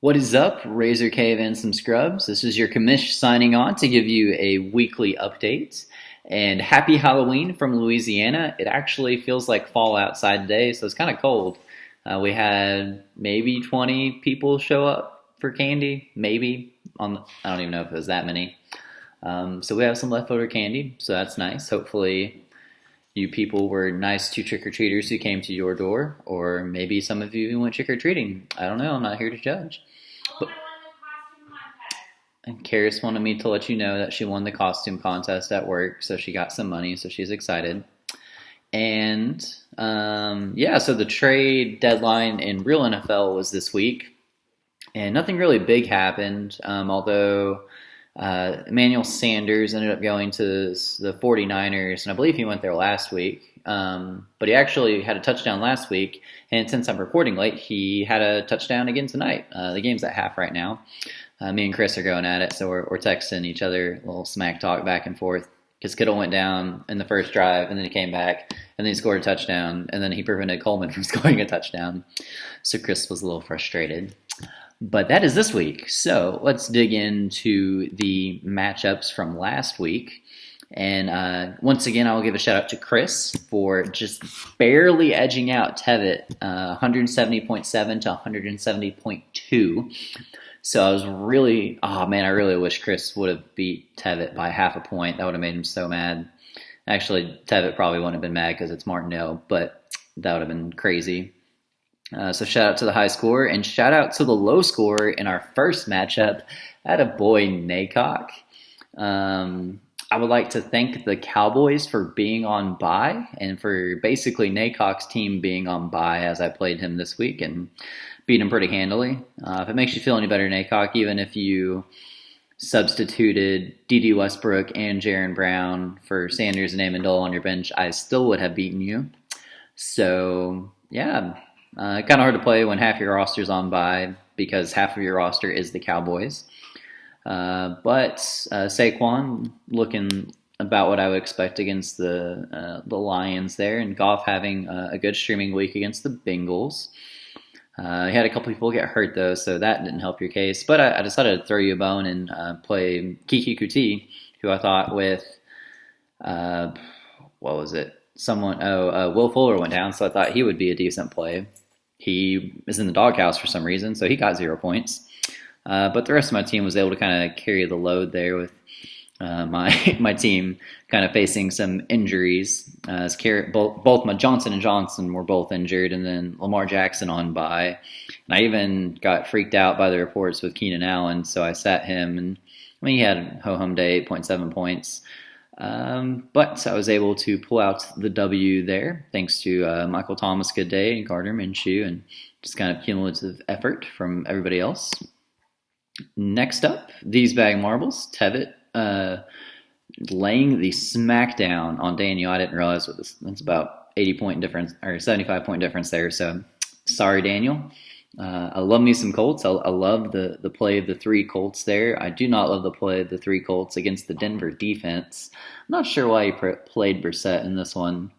What is up, Razorcave and some scrubs? This is your commish signing on to give you a weekly update. And happy Halloween from Louisiana. It actually feels like fall outside today, so it's kind of cold. We had maybe 20 people show up for candy, maybe. I don't even know if it was that many. So we have some leftover candy, so that's nice. Hopefully you people were nice to trick-or-treaters who came to your door, or maybe some of you went trick-or-treating. I don't know, I'm not here to judge. But, and Karis wanted me to let you know that she won the costume contest at work, so she got some money, so she's excited. And so the trade deadline in real NFL was this week, and nothing really big happened, although Emmanuel Sanders ended up going to the 49ers, and I believe he went there last week. But he actually had a touchdown last week, and since I'm recording late, he had a touchdown again tonight. The game's at half right now. Me and Chris are going at it, so we're texting each other, a little smack talk back and forth. Because Kittle went down in the first drive, and then he came back, and then he scored a touchdown, and then he prevented Coleman from scoring a touchdown. So Chris was a little frustrated. But that is this week. So let's dig into the matchups from last week. And once again, I'll give a shout out to Chris for just barely edging out Tevitt, 170.7 to 170.2. So I was I really wish Chris would have beat Tevitt by half a point. That would have made him so mad. Actually, Tevitt probably wouldn't have been mad because it's Martindale, but that would have been crazy. So shout out to the high score, and shout out to the low score in our first matchup. Attaboy Naycock. I would like to thank the Cowboys for being on bye, and for basically Naycock's team being on bye as I played him this week and beat him pretty handily. If it makes you feel any better, Naycock, even if you substituted D.D. Westbrook and Jaron Brown for Sanders and Amendola on your bench, I still would have beaten you. So, yeah. Kind of hard to play when half your roster's on bye because half of your roster is the Cowboys. But Saquon looking about what I would expect against the Lions there, and Goff having a good streaming week against the Bengals. He had a couple people get hurt though, so that didn't help your case. But I decided to throw you a bone and play Kiki Kuti, who I thought with what was it? Will Fuller went down, so I thought he would be a decent play. He is in the doghouse for some reason, so he got 0 points. But the rest of my team was able to kind of carry the load there with my team kind of facing some injuries. Both my Johnson and Johnson were both injured, and then Lamar Jackson on bye. And I even got freaked out by the reports with Keenan Allen, so I sat him. And he had a ho-hum day, 8.7 points. But I was able to pull out the W there, thanks to Michael Thomas, good day, and Gardner Minshew, and just kind of cumulative effort from everybody else. Next up, these bag marbles, Tevitt laying the smackdown on Daniel. I didn't realize what that's about 80-point difference or 75-point difference there. So sorry, Daniel. I love me some Colts. I love the play of the 3 Colts there. I do not love the play of the 3 Colts against the Denver defense. I'm not sure why he played Brissett in this one,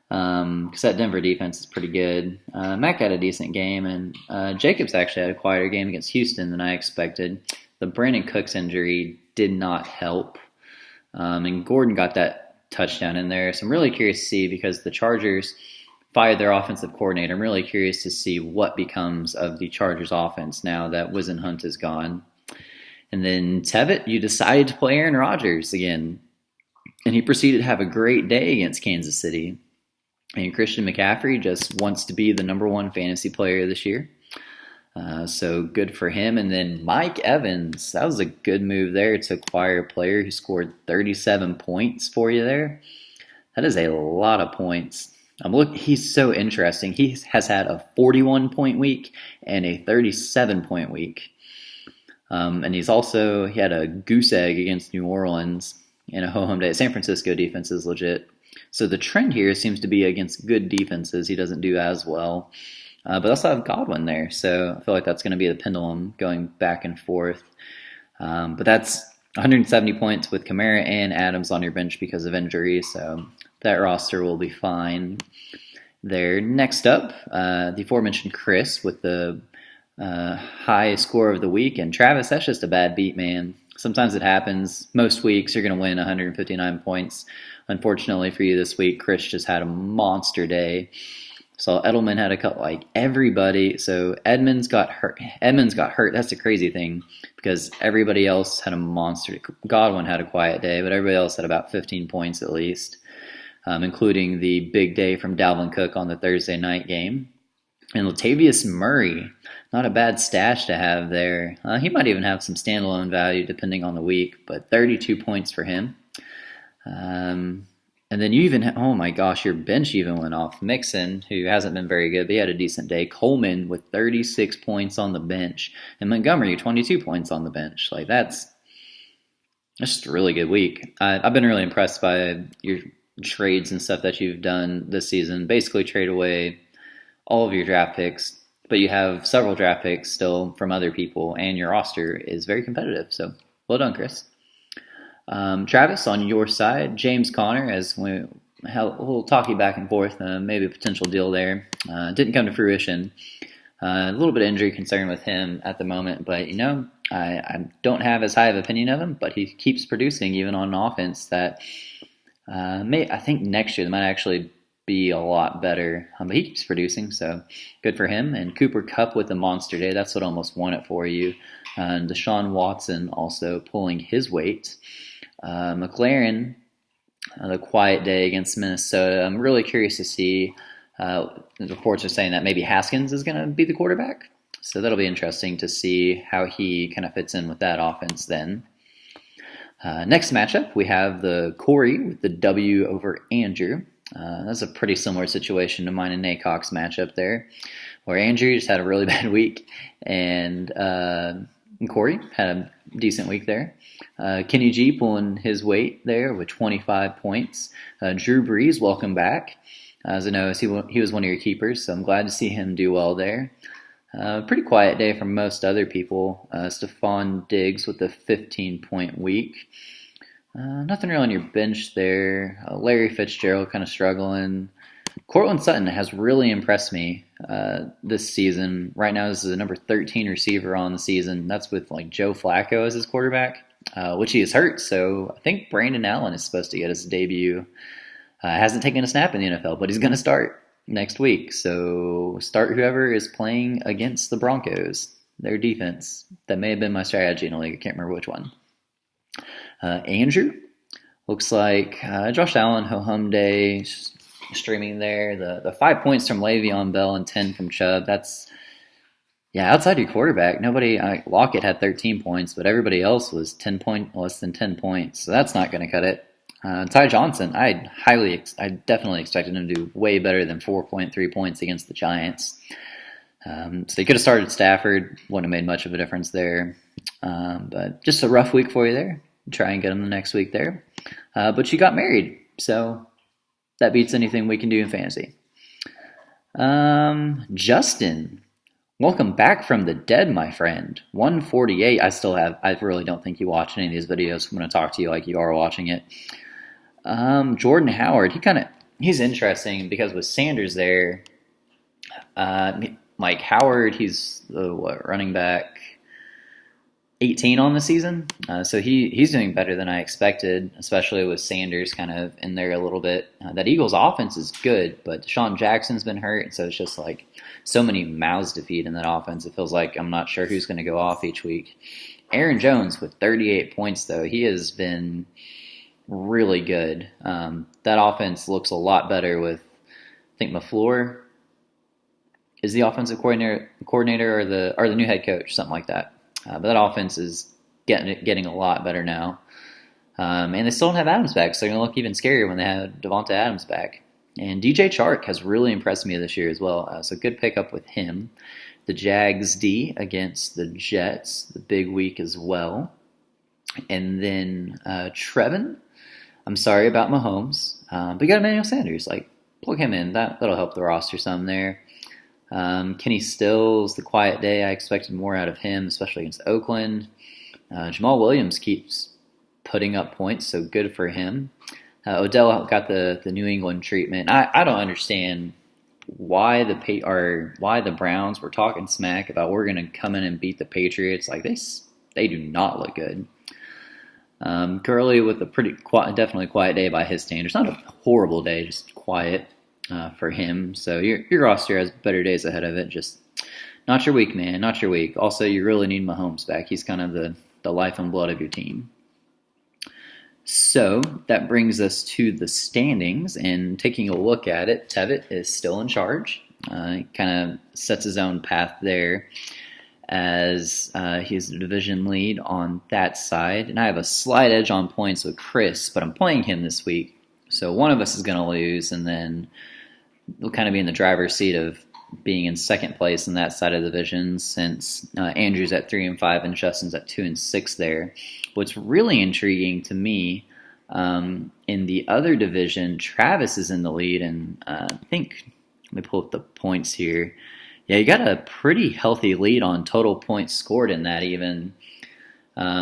because that Denver defense is pretty good. Mack had a decent game, and Jacobs actually had a quieter game against Houston than I expected. The Brandon Cooks injury did not help, and Gordon got that touchdown in there. So I'm really curious to see, because the Chargers fired their offensive coordinator. I'm really curious to see what becomes of the Chargers offense now that Wisenhunt is gone. And then Tevitt, you decided to play Aaron Rodgers again, and he proceeded to have a great day against Kansas City. And Christian McCaffrey just wants to be the number 1 fantasy player this year. So good for him. And then Mike Evans, that was a good move there to acquire a player who scored 37 points for you there. That is a lot of points. He's so interesting. He has had a 41-point week and a 37-point week. And he had a goose egg against New Orleans in a ho-hum day. San Francisco defense is legit. So the trend here seems to be against good defenses. He doesn't do as well. But I also have Godwin there. So I feel like that's going to be the pendulum going back and forth. But that's 170 points with Kamara and Adams on your bench because of injury. So that roster will be fine there. Next up, the aforementioned Chris with the high score of the week. And Travis, that's just a bad beat, man. Sometimes it happens. Most weeks you're going to win 159 points. Unfortunately for you this week, Chris just had a monster day. So Edelman had a couple, like everybody. So Edmonds got hurt. That's the crazy thing because everybody else had a monster. Godwin had a quiet day, but everybody else had about 15 points at least, including the big day from Dalvin Cook on the Thursday night game. And Latavius Murray, not a bad stash to have there. He might even have some standalone value depending on the week, but 32 points for him. And then you even, oh my gosh, your bench even went off. Mixon, who hasn't been very good, but he had a decent day. Coleman with 36 points on the bench. And Montgomery, 22 points on the bench. Like, that's just a really good week. I've been really impressed by your trades and stuff that you've done this season. Basically trade away all of your draft picks, but you have several draft picks still from other people, and your roster is very competitive. So, well done, Chris. Travis, on your side, James Conner, as we'll talk you back and forth, maybe a potential deal there. Didn't come to fruition. A little bit of injury concern with him at the moment, but I don't have as high of an opinion of him, but he keeps producing even on an offense that I think next year might actually be a lot better. But he keeps producing, so good for him. And Cooper Kupp with a monster day. That's what almost won it for you. And Deshaun Watson also pulling his weight. McLaren, the quiet day against Minnesota. I'm really curious to see. The reports are saying that maybe Haskins is going to be the quarterback. So that'll be interesting to see how he kind of fits in with that offense then. Next matchup, we have the Corey with the W over Andrew. That's a pretty similar situation to mine and Naycock's matchup there, where Andrew just had a really bad week, and Corey had a decent week there. Kenny G pulling his weight there with 25 points. Drew Brees, welcome back. As I know, he was one of your keepers, so I'm glad to see him do well there. Pretty quiet day for most other people. Stephon Diggs with a 15-point week. Nothing really on your bench there. Larry Fitzgerald kind of struggling. Cortland Sutton has really impressed me this season. Right now, this is the number 13 receiver on the season. That's with like Joe Flacco as his quarterback, which he is hurt. So I think Brandon Allen is supposed to get his debut. Hasn't taken a snap in the NFL, but he's going to start next week. So start whoever is playing against the Broncos, their defense. That may have been my strategy in a league. I can't remember which one. Andrew, looks like Josh Allen, ho-hum day, streaming there. The 5 points from Le'Veon Bell and 10 from Chubb. That's, outside your quarterback. Nobody, Lockett had 13 points, but everybody else was less than 10 points. So that's not going to cut it. Ty Johnson, I definitely expected him to do way better than 4.3 points against the Giants. So they could have started Stafford. Wouldn't have made much of a difference there. But just a rough week for you there. Try and get him the next week there. But you got married, so that beats anything we can do in fantasy. Justin, welcome back from the dead, my friend. 148. I really don't think you watch any of these videos. I'm going to talk to you like you are watching it. Jordan Howard, he's interesting because with Sanders there, Mike Howard, he's running back 18 on the season. So he's doing better than I expected, especially with Sanders kind of in there a little bit. That Eagles offense is good, but Deshaun Jackson's been hurt, and so it's just like so many mouths to feed in that offense. It feels like I'm not sure who's going to go off each week. Aaron Jones with 38 points, though. He has been really good. That offense looks a lot better with, I think, LaFleur is the offensive coordinator or the new head coach, something like that. But that offense is getting a lot better now. And they still don't have Adams back, so they're going to look even scarier when they have Devonta Adams back. And DJ Chark has really impressed me this year as well, so good pickup with him. The Jags D against the Jets, the big week as well. And then Trevin, I'm sorry about Mahomes, but you got Emmanuel Sanders. Plug him in. That'll help the roster some there. Kenny Stills, the quiet day. I expected more out of him, especially against Oakland. Jamal Williams keeps putting up points, so good for him. Odell got the New England treatment. I don't understand why the Browns were talking smack about we're going to come in and beat the Patriots. Like they do not look good. Gurley with a definitely quiet day by his standards. Not a horrible day, just quiet for him. So your roster has better days ahead of it. Just not your week, man. Not your week. Also, you really need Mahomes back. He's kind of the life and blood of your team. So that brings us to the standings, and taking a look at it, Tevitt is still in charge. He kind of sets his own path there as he's the division lead on that side. And I have a slight edge on points with Chris, but I'm playing him this week. So one of us is going to lose, and then we'll kind of be in the driver's seat of being in second place in that side of the division, since Andrew's at 3-5 and Justin's at 2-6 there. What's really intriguing to me, in the other division, Travis is in the lead, and I think, let me pull up the points here. Yeah, you got a pretty healthy lead on total points scored in that even.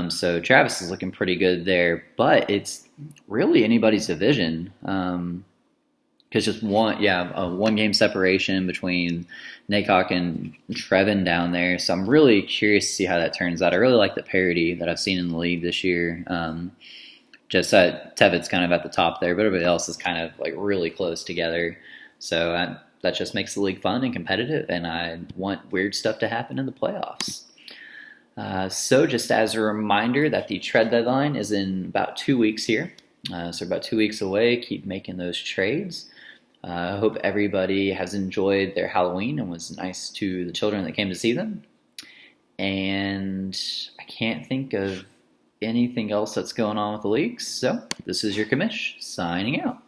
So Travis is looking pretty good there, but it's really anybody's division. Because just one game separation between Naycock and Trevin down there. So I'm really curious to see how that turns out. I really like the parity that I've seen in the league this year. Just that Tevitt's kind of at the top there, but everybody else is kind of like really close together. So that just makes the league fun and competitive, and I want weird stuff to happen in the playoffs. So just as a reminder that the trade deadline is in about 2 weeks here. So about 2 weeks away. Keep making those trades. I hope everybody has enjoyed their Halloween and was nice to the children that came to see them. And I can't think of anything else that's going on with the leagues. So this is your commish signing out.